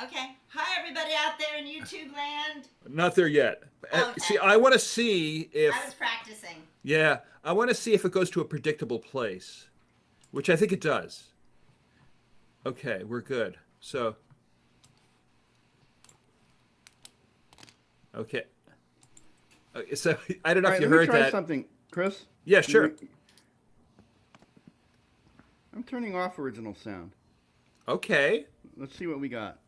Okay. Hi, everybody out there in YouTube land. Not there yet. Okay. See, I want to see I was if, practicing. yeah, I want to see if it goes to a predictable place, which I think it does. Okay, we're good. So, okay. So I don't know All if right, you let me heard try that. something, Chris. Yeah, Can sure. you- I'm turning off original sound. Okay. Let's see what we got.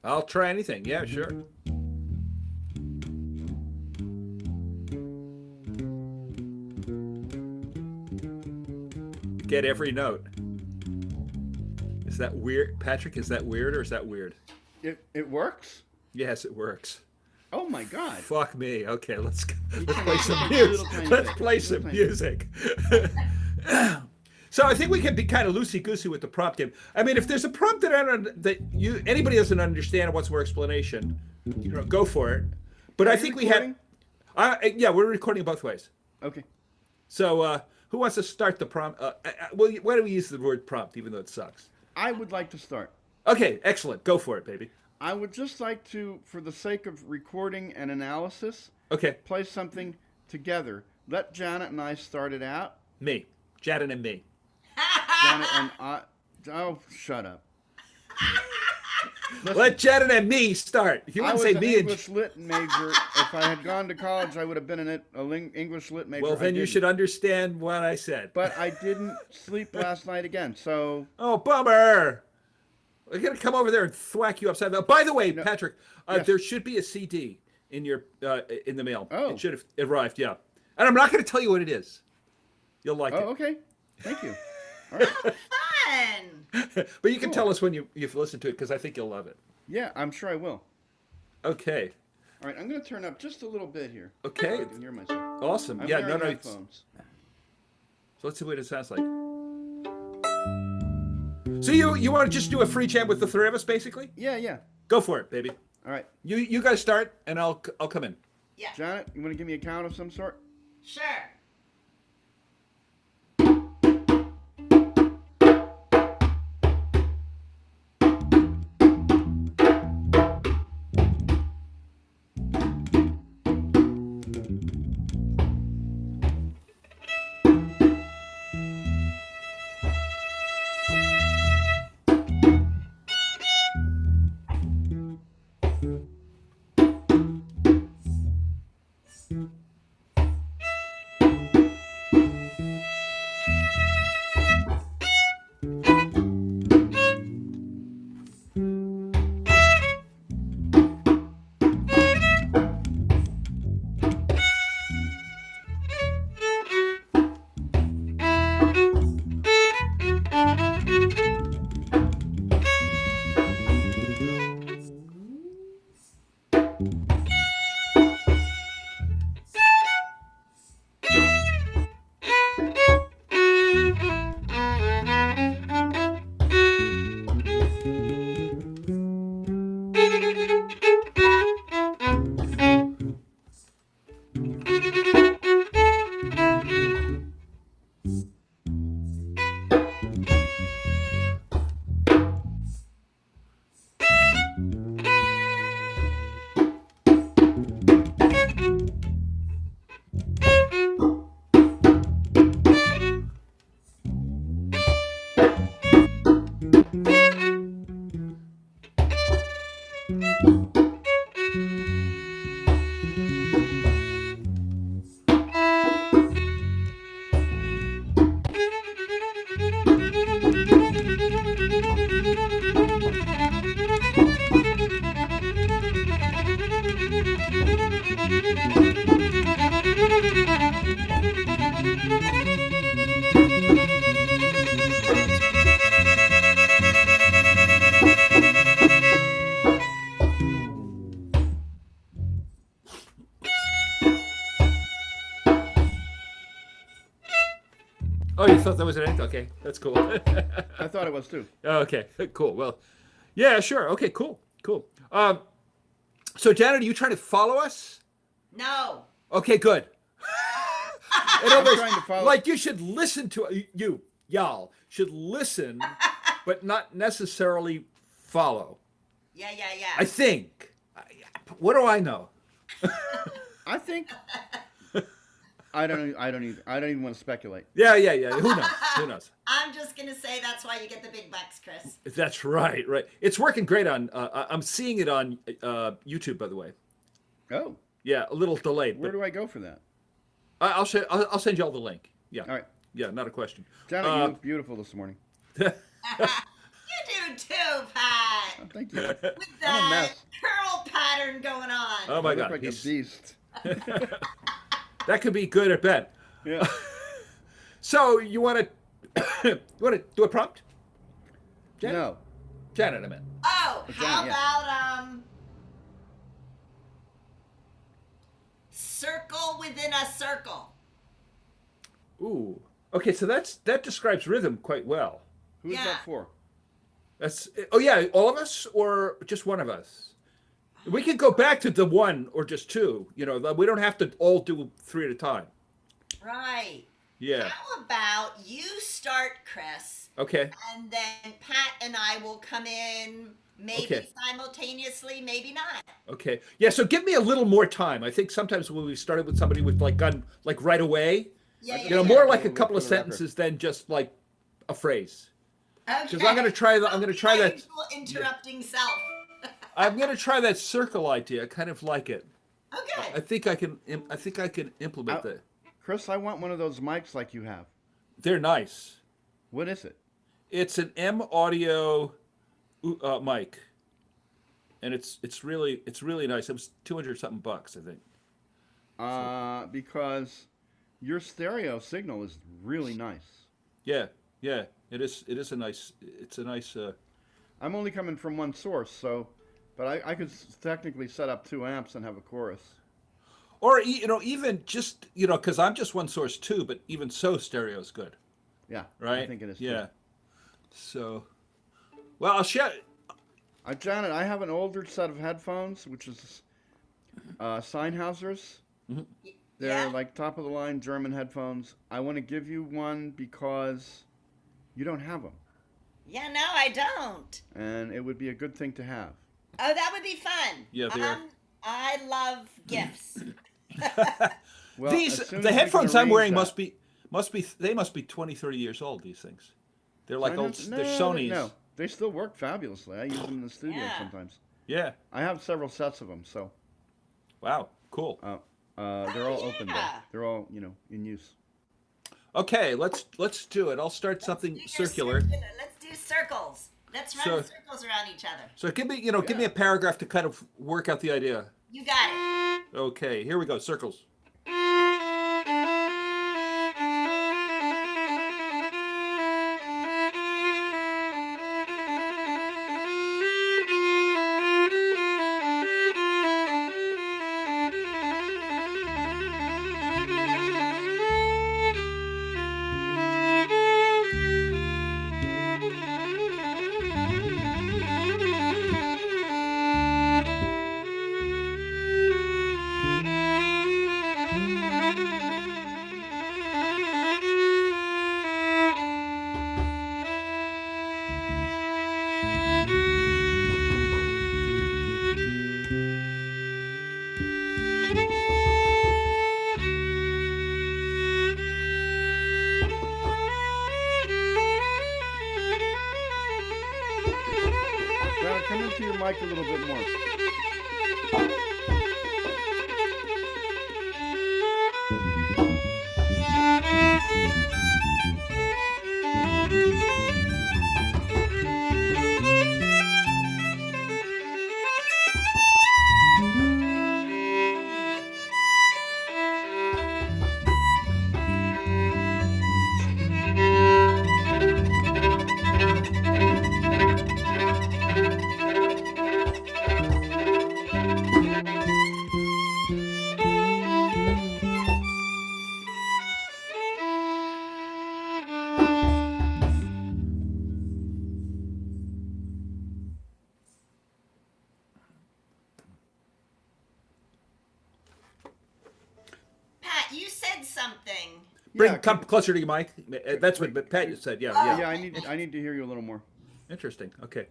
I'll try anything. Yeah, sure. Get every note. Is that weird? Patrick, is that weird or is that weird? It works? Yes, it works. Oh my God! Fuck me. Okay, You let's turn play it some just a music. little tiny Let's bit. play Little some tiny bit. music. So I think we can be kind of loosey goosey with the prompt game. I mean, if there's a prompt that anybody doesn't understand and wants more explanation, go for it. But Are I you think we recording? have. Yeah, we're recording both ways. Okay. So who wants to start the prompt? Well, why do we use the word prompt, even though it sucks? I would like to start. Okay, excellent. Go for it, baby. I would just like to, for the sake of recording and analysis, Okay, play something together. Let Janet and I start it out. me, Jadon, and me. Janet and I. Oh, shut up. Listen, Let Jadon and me start. If you I want to was say an me and English lit major. If I had gone to college, I would have been English lit major. well, I then you didn't. should understand what I said. But I didn't sleep last night again, so Oh, bummer. We're gonna come over there and thwack you upside down. By the way, No. Patrick, Yes. there should be a CD in your in the mail. Oh. It should have arrived. Yeah, and I'm not going to tell you what it is. You'll like oh, it. okay. Thank you. All right. Fun. But you can Cool. tell us when you've listened to it because I think you'll love it. Yeah, I'm sure I will. Okay. All right, I'm going to turn up just a little bit here. Okay. So I can hear myself. Awesome. I'm Yeah. No. wearing No. It's, so headphones. let's see what it sounds like. So you want to just do a free jam with the three of us, basically? Yeah, yeah. Go for it, baby. All right. You guys start, and I'll come in. Yeah. Janet, you want to give me a count of some sort? Sure. Oh, you thought that was an end? Okay, that's cool. I thought it was too. Okay, cool. Well, yeah, sure. Okay, cool. So Janet, are you trying to follow us? No. Okay, good. In other I'm words, trying to follow. like you should listen to y'all should listen, but not necessarily follow. Yeah, yeah, I yeah. think. What do I know? I think I don't know. I don't even want to speculate. Yeah, yeah, yeah. Who knows? Who knows? I'm just gonna say that's why you get the big bucks, Chris. That's right, right. It's working great on. I'm seeing it on YouTube, by the way. Oh, Yeah, a little delayed, where but do I go for that? I'll send you all the link. Yeah, All right, yeah, not a question. Janet, you look beautiful this morning. You do too, Pat. Oh, thank you. With I'm a that mess. curl pattern going on. Oh my I look God, like a he's, beast. that could be good at bed. Yeah. So you want to you want to do a prompt? Janet? No. Janet, I meant. Oh, But how then, yeah. about circle within a circle? Ooh. Okay, so that describes rhythm quite well. Who's Yeah. that for? That's oh yeah, all of us or just one of us? We can go back to the one or just two. You know, we don't have to all do three at a time. Right. Yeah. How about you start, Chris, Okay. and then Pat and I will come in maybe Okay. simultaneously, maybe not. Okay. Yeah. So give me a little more time. I think sometimes when we started with somebody with like gun like right away, Yeah, You yeah, you know, yeah. more like a For the couple of record. sentences than just like a phrase. Okay. Because I'm gonna try that. I'm gonna try My that. usual interrupting self. I'm gonna try that circle idea. I kind of like it. Okay. I think I can. I think I can implement I- that. Chris, I want one of those mics like you have. They're nice. What is it? It's an M Audio mic, and it's really nice. It was 200 something bucks, I think. Because your stereo signal is really nice. Yeah, yeah. It is. It is a nice. It's a nice. I'm only coming from one source, so, but I could technically set up 2 amps and have a chorus. Or you know, even just you know, because I'm just one source too. But even so, stereo is good, Yeah, right? I think it is. Yeah. Too. So, well, I'll share. Janet, I have an older set of headphones, which is Sennheiser's. They're Yeah. like top of the line German headphones. I want to give you one because you don't have them, Yeah, no, I don't. and it would be a good thing to have. Oh, that would be fun. Yeah, they are. I love gifts. Well, These as soon the as we can headphones I'm arrange wearing that- must be 20, 30 years old. These things. They're like old. Sennheiser- They're Sony's. No, they still work fabulously. I use them in the studio Yeah. sometimes. Yeah. I have several sets of them, so Wow. Cool. they're all open though. yeah. They're all in use. Okay. Let's do it. I'll start something Do your circular. Let's do circles. Let's run So- circles around each other. So give me give me a paragraph to kind of work out the idea. You got it. Okay. Here we go. Circles. Janet, come into your mic a little bit more. Pat, you said something. Bring Yeah, come could- closer to your mic. That's what Pat said. Yeah. Oh. Yeah. Yeah, I need to hear you a little more. Interesting. Okay.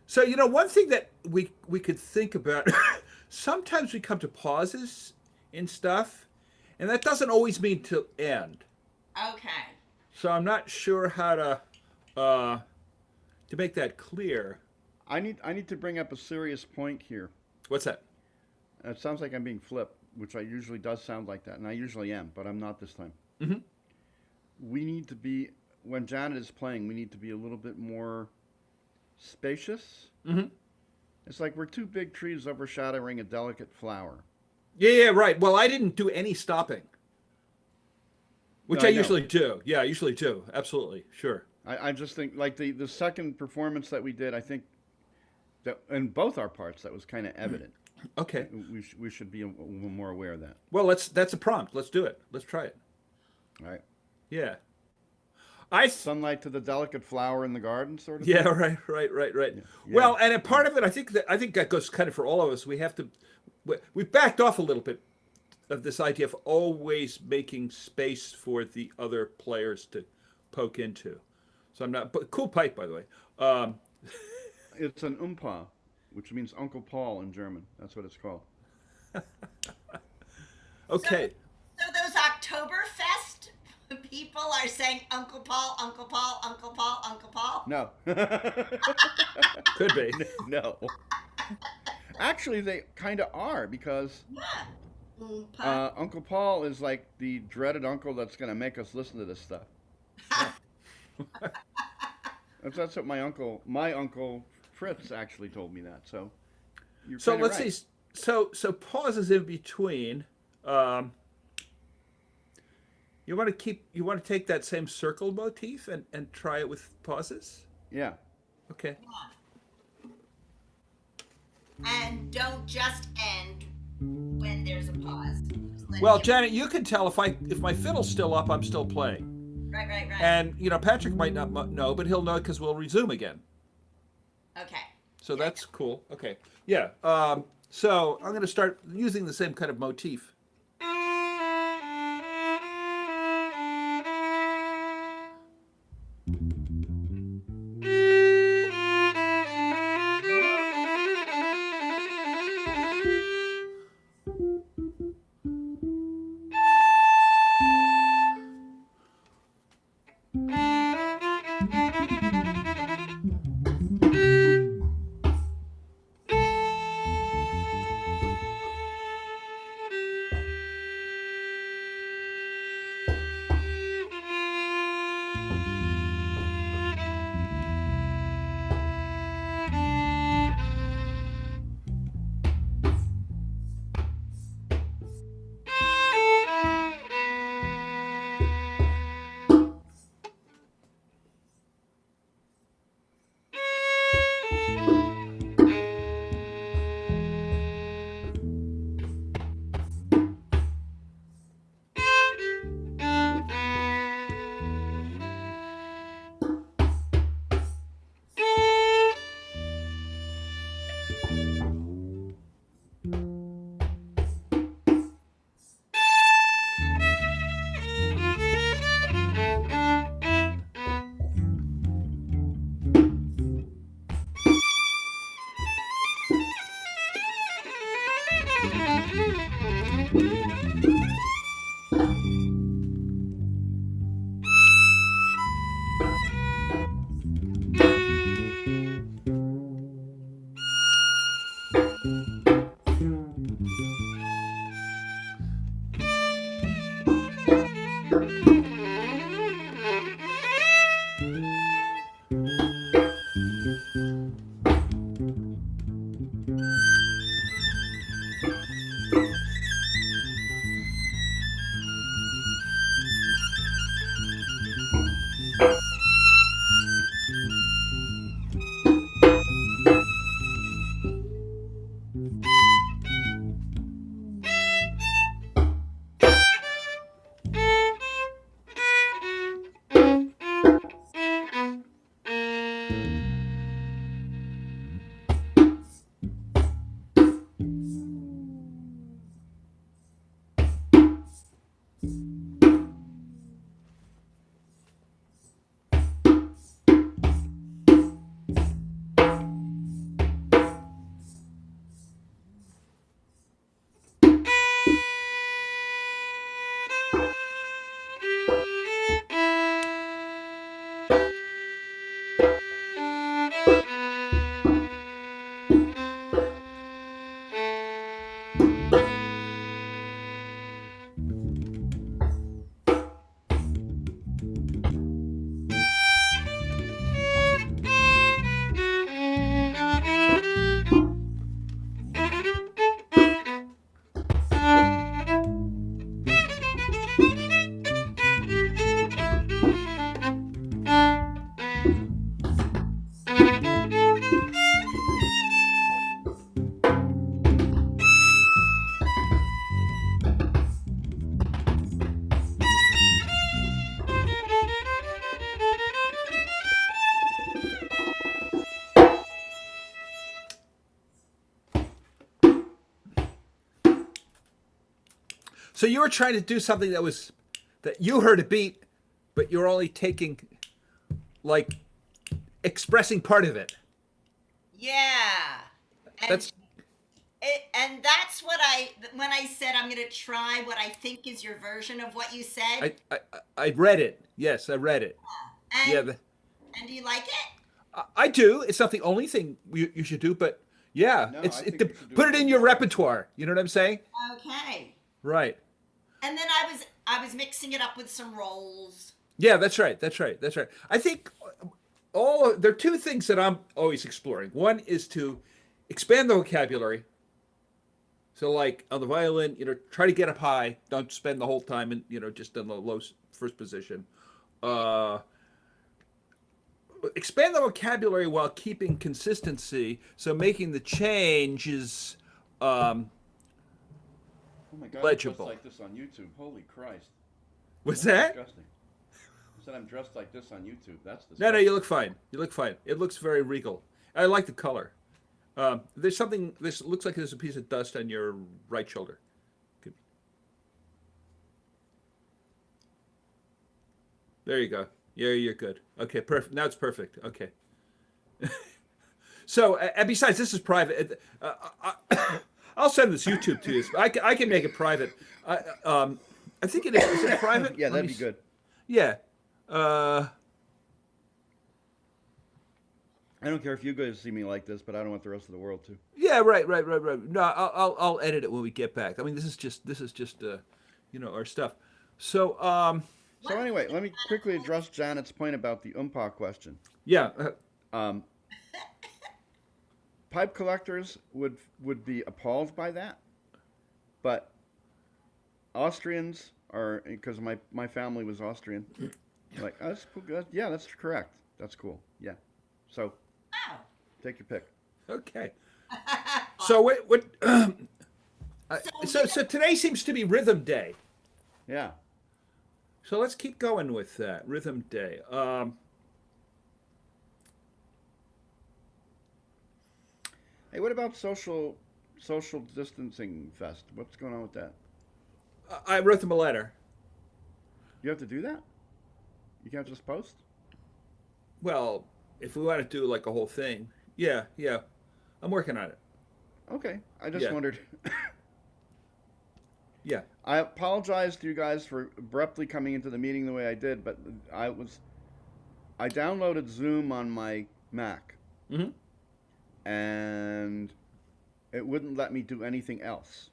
So one thing that we could think about. Sometimes we come to pauses in stuff, and that doesn't always mean to end. Okay. So I'm not sure how to make that clear. I need to bring up a serious point here. What's that? It sounds like I'm being flipped, which I usually does sound like that, and I usually am, but I'm not this time. Mm-hmm. We need to be when Janet is playing. We need to be a little bit more spacious. Mm-hmm. It's like we're two big trees overshadowing a delicate flower. Yeah, right. Well, I didn't do any stopping, which No, I I know. usually do. Yeah, I usually do. Absolutely, sure. I just think like the second performance that we did, I think that in both our parts that was kind of evident. Okay. We should be more aware of that. Well, that's a prompt. Let's do it. Let's try it. All right. Yeah. Sunlight to the delicate flower in the garden, sort of. Yeah, Thing? right. Yeah. Well, and a part of it, I think that goes kind of for all of us. We've backed off a little bit of this idea of always making space for the other players to poke into. So I'm not, but cool pipe, by the way. It's an Oompa, which means Uncle Paul in German. That's what it's called. Okay. So those Oktoberfest people are saying Uncle Paul, Uncle Paul, Uncle Paul, Uncle Paul. No. Could be. No. Actually, they kind of are because Yeah. Oompa. Uncle Paul is like the dreaded uncle that's going to make us listen to this stuff. That's what my uncle Fritz actually told me that. So you're So kinda let's right. see. So pauses in between. You want to take that same circle motif and try it with pauses? Yeah. Okay. And don't just end when there's a pause. Just let Well, it- Janet, you can tell if my fiddle's still up, I'm still playing. Right. And Patrick might not know, but he'll know because we'll resume again. Okay. So that's cool. Okay. Yeah. So I'm going to start using the same kind of motif. So you were trying to do something that you heard a beat, but you're only taking, like, expressing part of it. Yeah. And That's and that's what when I said I'm going to try what I think is your version of what you said. I read it. Yes, I read it. And Yeah, and do you like it? I do. It's not the only thing you should do, but yeah, No, it's I think it, you should do put it it in your repertoire. You know what I'm saying? Okay. Right. And then I was mixing it up with some rolls. Yeah, that's right. That's right. That's right. I think there are two things that I'm always exploring. One is to expand the vocabulary. So, like on the violin, try to get up high. Don't spend the whole time in, just in the low first position. Expand the vocabulary while keeping consistency. So making the change is Oh my God! legible. I'm dressed like this on YouTube. Holy Christ! What's That's that? disgusting. I said I'm dressed like this on YouTube. That's No, disgusting. you look fine. You look fine. It looks very regal. I like the color. There's something. This looks like there's a piece of dust on your right shoulder. Good. There you go. Yeah, you're good. Okay, perfect. Now it's perfect. Okay. So, and besides, this is private. I'll send this YouTube to you. I can make it private. I think it is. Is it private? Yeah, Let that'd me be good. Yeah. I don't care if you guys see me like this, but I don't want the rest of the world to. Yeah, right. No, I'll edit it when we get back. I mean, this is just our stuff. So So anyway, let me quickly address Janet's point about the umpa question. yeah, Pipe collectors would be appalled by that, but Austrians are, because my family was Austrian. Like, oh, that's cool. Yeah, that's correct. That's cool. Yeah. So Oh. take your pick. okay. So what? So today seems to be Rhythm Day. Yeah. So let's keep going with that Rhythm Day. Hey, what about social distancing fest? What's going on with that? I wrote them a letter. You have to do that? You can't just post? Well, if we want to do like a whole thing, yeah, I'm working on it. Okay. I just Yeah. wondered. Yeah. I apologize to you guys for abruptly coming into the meeting the way I did, but I downloaded Zoom on my Mac, Mm-hmm. and it wouldn't let me do anything else.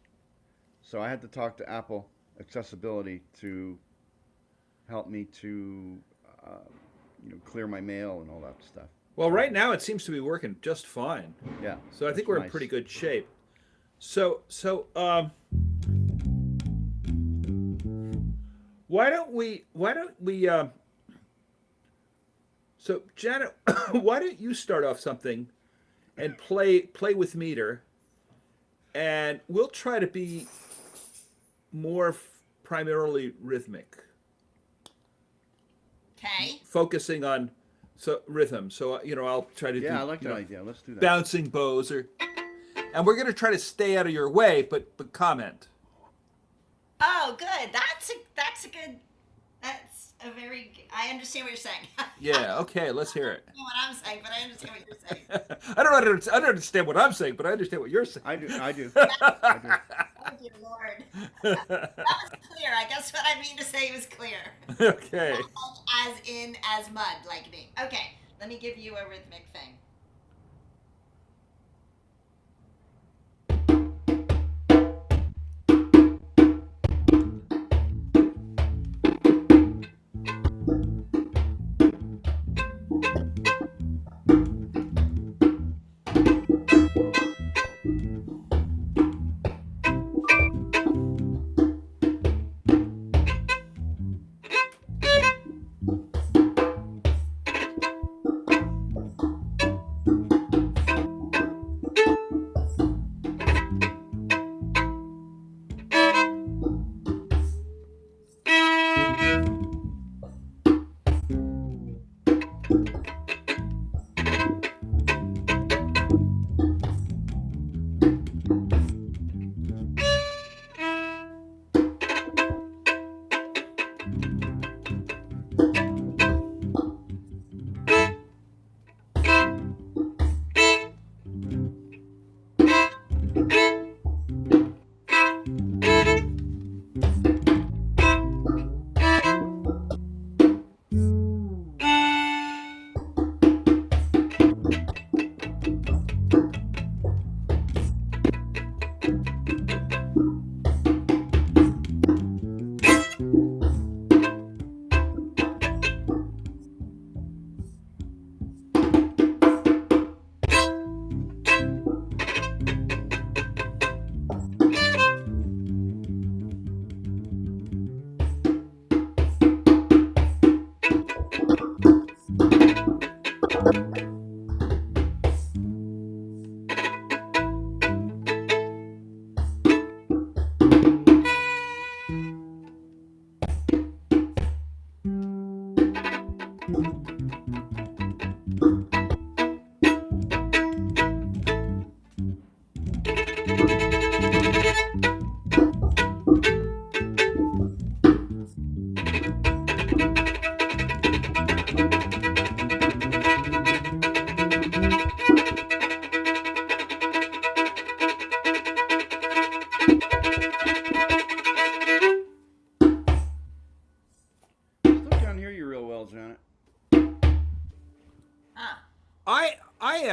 So I had to talk to Apple Accessibility to help me to clear my mail and all that stuff. Well, right now it seems to be working just fine. Yeah. So I think that's we're in nice. pretty good shape. So why don't we so Janet, why don't you start off something and play with meter, and we'll try to be more primarily rhythmic, Okay. focusing on rhythm. So I'll try to do Yeah, I like that idea. Let's do that. bouncing bows and we're going to try to stay out of your way, but comment. Oh, good. That's a very. I understand what you're saying. Yeah. Okay. Let's hear it. I don't know what I'm saying, but I understand what you're saying. I don't understand what I'm saying, but I understand what you're saying. I do. I do. Oh dear Lord. That was clear. I guess what I mean to say was clear. Okay. As mud, like me. Okay. Let me give you a rhythmic thing.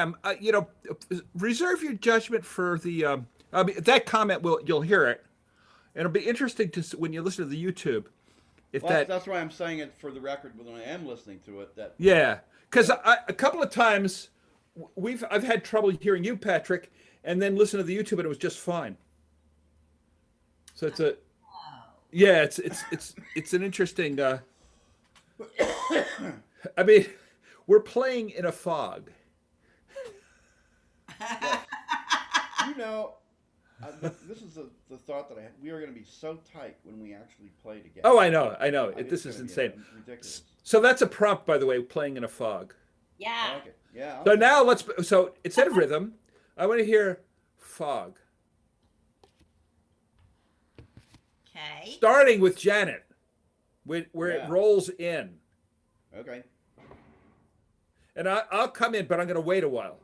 am. Reserve your judgment for the. I mean, that comment you'll hear it, and it'll be interesting when you listen to the YouTube. If Well, that's why I'm saying it for the record when I am listening to it. That yeah, because a couple of times I've had trouble hearing you, Patrick, and then listen to the YouTube and it was just fine. So it's it's an interesting. I mean, we're playing in a fog. you know, this is the thought that I had. We are going to be so tight when we actually play together. Oh, I know. This is gonna be insane. ridiculous. So that's a prompt, by the way, playing in a fog. Yeah. Okay. Yeah. So now so instead of rhythm, I want to hear fog. Okay. Starting with Janet, where Yeah. it rolls in. Okay. And I'll come in, but I'm going to wait a while.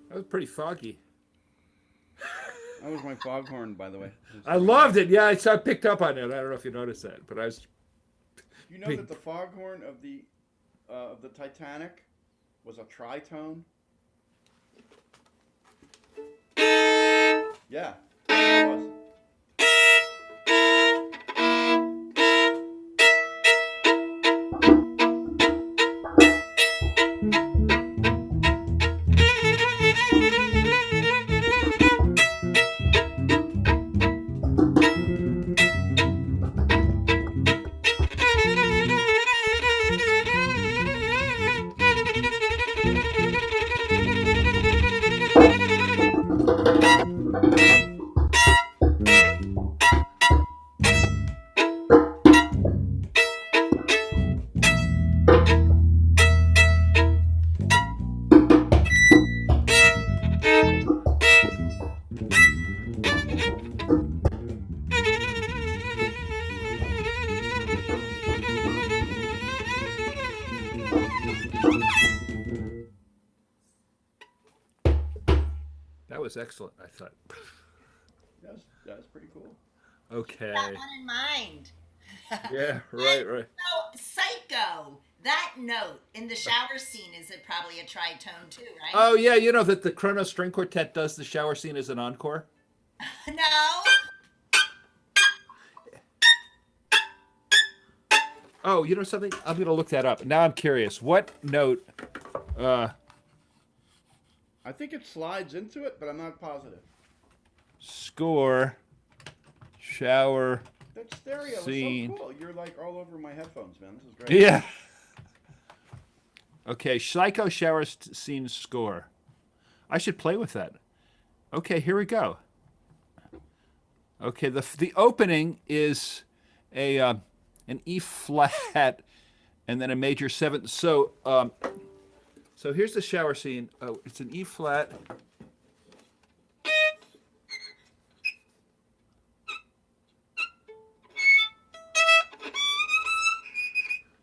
That was pretty foggy. That was my foghorn, by the way. I loved it. Yeah, I picked up on it. I don't know if you noticed that, but I was. You know that the foghorn of the Titanic was a tritone? Yeah, it was. That was excellent, I thought. That's pretty cool. Okay. That one in mind. Yeah, And right. so, Psycho, that note in the shower scene is it probably a tritone too, right? Oh yeah, you know that the Kronos String Quartet does the shower scene as an encore. No. Oh, you know something? I'm gonna look that up. Now I'm curious. What note? I think it slides into it, but I'm not positive. Score. Shower. That stereo Scene. is so cool. You're like all over my headphones, man. This is great. Yeah. Okay, Psycho shower scene score. I should play with that. Okay, here we go. Okay, the opening is a an E flat and then a major seventh. So so here's the shower scene. Oh, it's an E flat.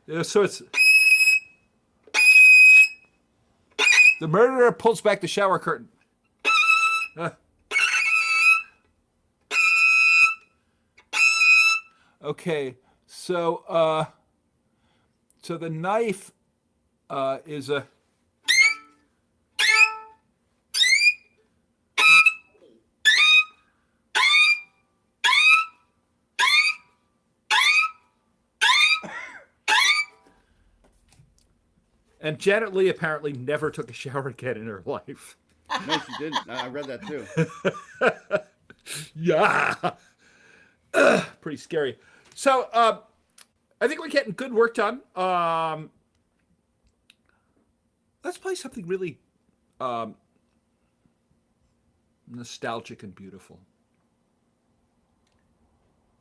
Yeah, so it's the murderer pulls back the shower curtain. Okay, so so the knife is a and Janet Leigh apparently never took a shower again in her life. No, she didn't. I read that too. Yeah. Pretty scary. So I think we're getting good work done. Let's play something really nostalgic and beautiful.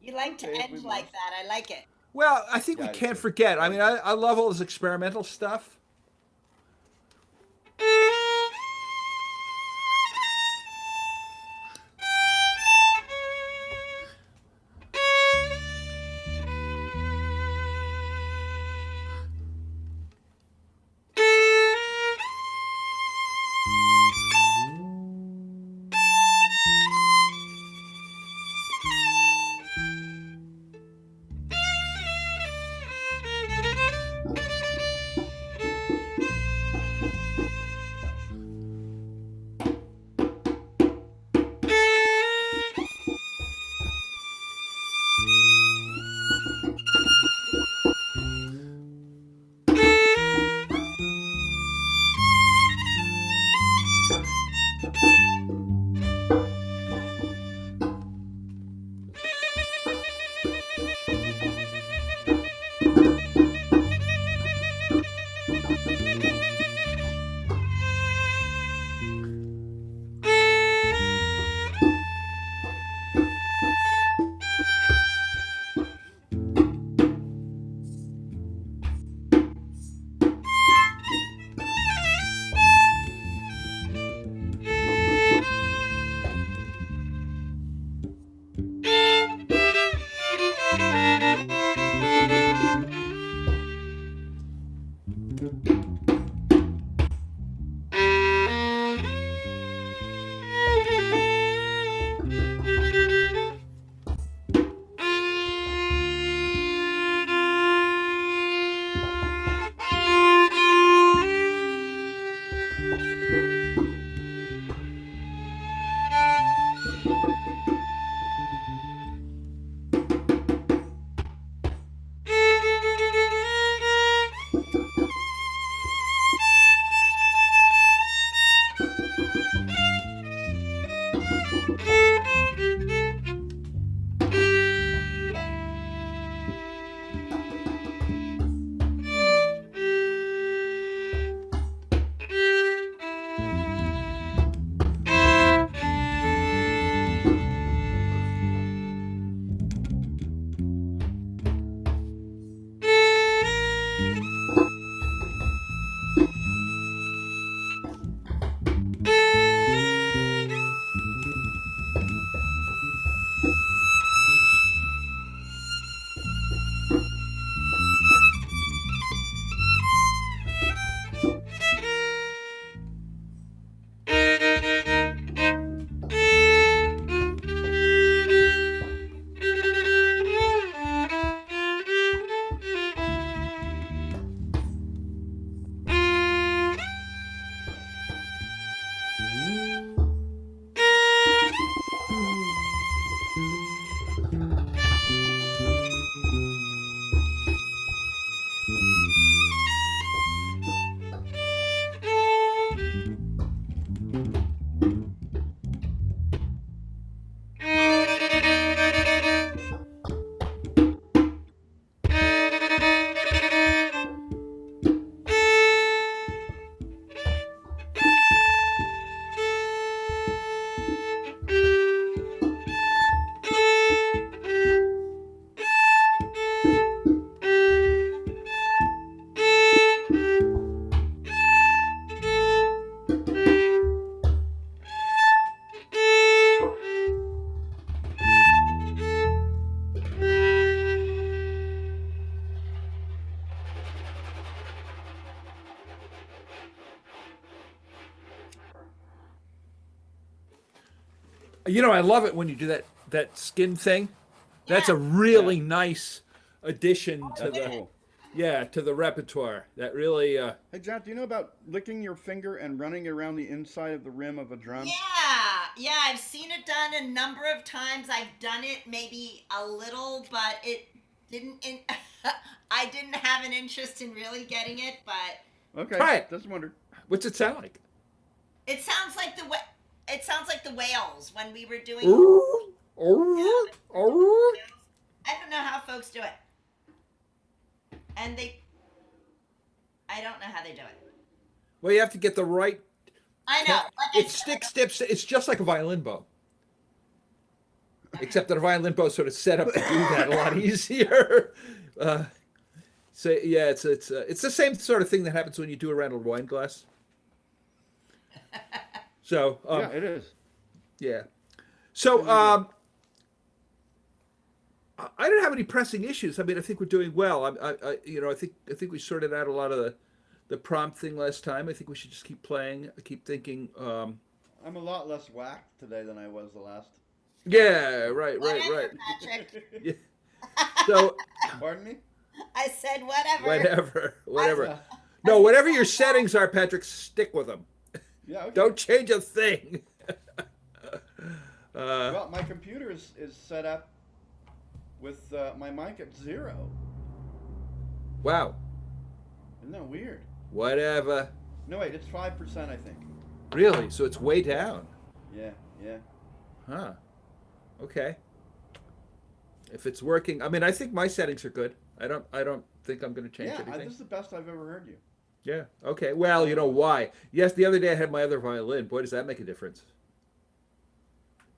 You like to Okay, end we like must. that. I like it. Well, I think Yeah, we I do can't too. forget. I mean, I love all this experimental stuff. You know, I love it when you do that skin thing. That's Yeah. a really nice addition to That's the cool. to the repertoire. That really Hey, Jack, do you know about licking your finger and running around the inside of the rim of a drum? Yeah, I've seen it done a number of times. I've done it maybe a little, but it didn't. I didn't have an interest in really getting it, but Okay, try it. just wondered. What's it sound like? it sounds like it sounds like the whales when we were doing. Ooh, Yeah, ooh, ooh. I don't know how folks do it, and I don't know how they do it. Well, you have to get the right. I know. Like I It said, sticks, dips. It's just like a violin bow, except that a violin bow is sort of set up to do that a lot easier. So yeah, it's the same sort of thing that happens when you do around a wine glass. So Yeah, it is. yeah. So I don't have any pressing issues. I mean, I think we're doing well. I think we sorted out a lot of the prompt thing last time. I think we should just keep playing. I keep thinking. I'm a lot less whacked today than I was the last. Yeah, right. whatever, Patrick. Yeah. So Pardon me? I said whatever. whatever. No, whatever your settings are, Patrick, stick with them. Yeah, okay. Don't change a thing. Well, my computer is set up with my mic at 0. Wow. Isn't that weird? Whatever. No, wait, it's 5%, I think. Really? So it's way down. Yeah, yeah. Huh. Okay. If it's working, I mean, I think my settings are good. I don't think I'm going to change Yeah, anything. this is the best I've ever heard you. Yeah. Okay. Well, you know why? Yes, the other day I had my other violin. Boy, does that make a difference.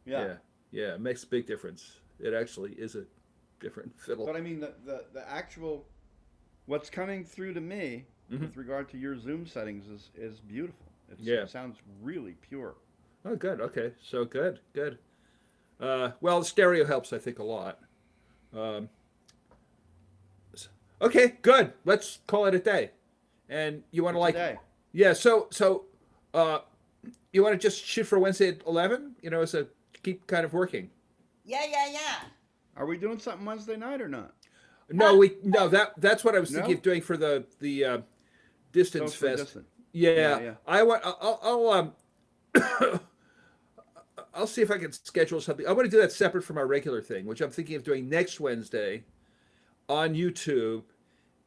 Yeah. Yeah. Yeah. It makes a big difference. It actually is a different fiddle. But I mean, the actual, what's coming through to me with regard to your Zoom settings is beautiful. Yeah. It sounds really pure. Oh, good. Okay. So good. Good. Well, the stereo helps, I think, a lot. Um, okay. Good. Let's call it a day. And you want to Today. yeah. So you want to just shoot for Wednesday at 11? You know, so keep kind of working. Yeah. Are we doing something Wednesday night or not? No, that's what I was thinking No? of doing for the distance Social fest. distance. Yeah, Yeah. I'll see if I can schedule something. I want to do that separate from our regular thing, which I'm thinking of doing next Wednesday on YouTube.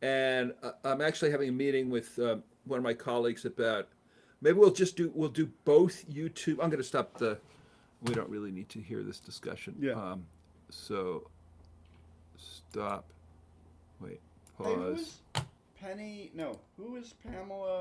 And I'm actually having a meeting with one of my colleagues about maybe we'll do both YouTube. I'm going to stop the. We don't really need to hear this discussion. Yeah. So stop. Wait. Hey, Pause. Penny? No, who is Pamela?